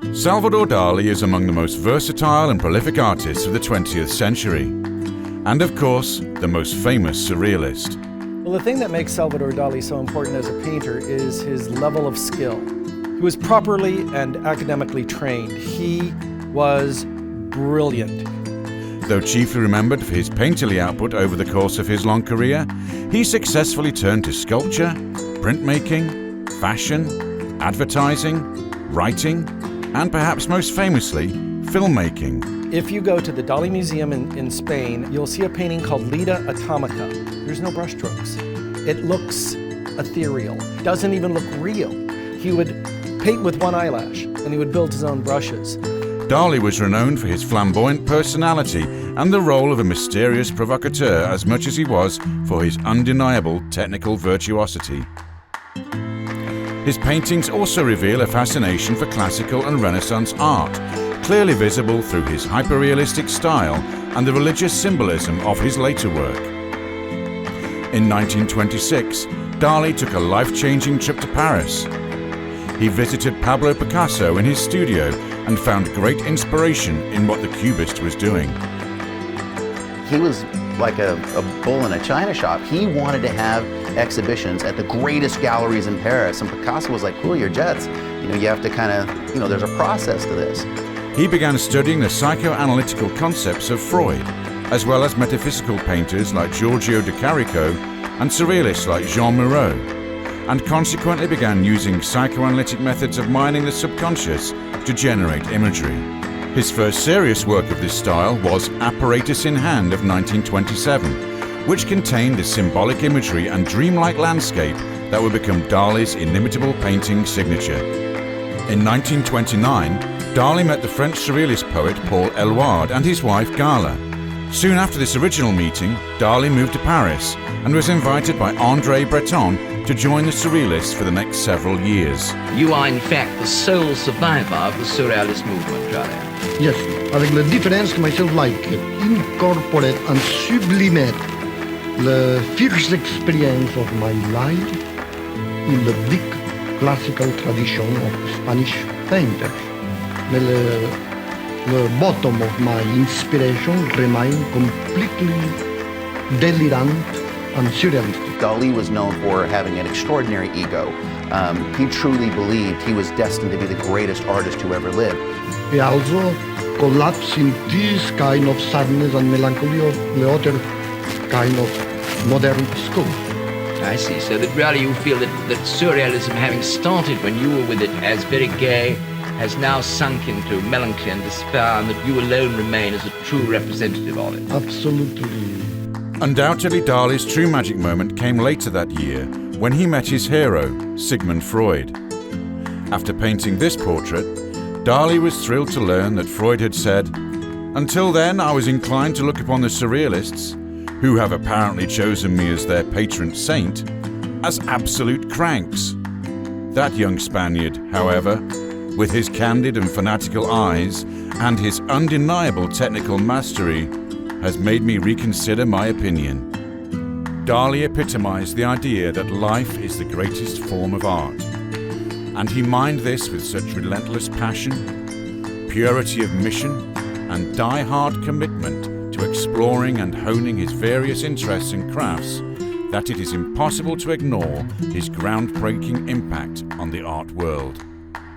Salvador Dali is among the most versatile and prolific artists of the 20th century, and of course, the most famous surrealist. Well, the thing that makes Salvador Dali so important as a painter is his level of skill. He was properly and academically trained. He was brilliant. Though chiefly remembered for his painterly output over the course of his long career, he successfully turned to sculpture, printmaking, fashion, advertising, writing, and perhaps most famously, filmmaking. If you go to the Dali Museum in Spain, you'll see a painting called Leda Atomica. There's no brushstrokes. It looks ethereal. It doesn't even look real. He would paint with one eyelash, and he would build his own brushes. Dali was renowned for his flamboyant personality and the role of a mysterious provocateur as much as he was for his undeniable technical virtuosity. His paintings also reveal a fascination for classical and Renaissance art, clearly visible through his hyperrealistic style and the religious symbolism of his later work. In 1926, Dali took a life-changing trip to Paris. He visited Pablo Picasso in his studio and found great inspiration in what the Cubist was doing. He was like a bull in a china shop. He wanted to have exhibitions at the greatest galleries in Paris, and Picasso was like, cool your jets. You have to kind of, there's a process to this. He began studying the psychoanalytical concepts of Freud, as well as metaphysical painters like Giorgio de Chirico and surrealists like Jean Moreau, and consequently began using psychoanalytic methods of mining the subconscious to generate imagery. His first serious work of this style was Apparatus in Hand of 1927, which contained the symbolic imagery and dreamlike landscape that would become Dali's inimitable painting signature. In 1929, Dali met the French surrealist poet Paul Eluard and his wife Gala. Soon after this original meeting, Dali moved to Paris and was invited by André Breton to join the Surrealists for the next several years. You are in fact the sole survivor of the Surrealist movement, Charlie. Yes, avec la différence que myself like incorporate and sublimate the first experience of my life in the big classical tradition of Spanish painters. But the bottom of my inspiration remained completely delirant and surrealistic. Dali was known for having an extraordinary ego. He truly believed he was destined to be the greatest artist who ever lived. He also collapsed in this kind of sadness and melancholy of the other kind of modern school. I see, so that really you feel that Surrealism, having started when you were with it as very gay, has now sunk into melancholy and despair, and that you alone remain as a true representative of it. Absolutely. Undoubtedly, Dali's true magic moment came later that year when he met his hero, Sigmund Freud. After painting this portrait, Dali was thrilled to learn that Freud had said, "Until then, I was inclined to look upon the Surrealists, who have apparently chosen me as their patron saint, as absolute cranks." That young Spaniard, however, with his candid and fanatical eyes and his undeniable technical mastery, has made me reconsider my opinion. Dali epitomized the idea that life is the greatest form of art, and he mined this with such relentless passion, purity of mission, and die-hard commitment to exploring and honing his various interests and crafts that it is impossible to ignore his groundbreaking impact on the art world.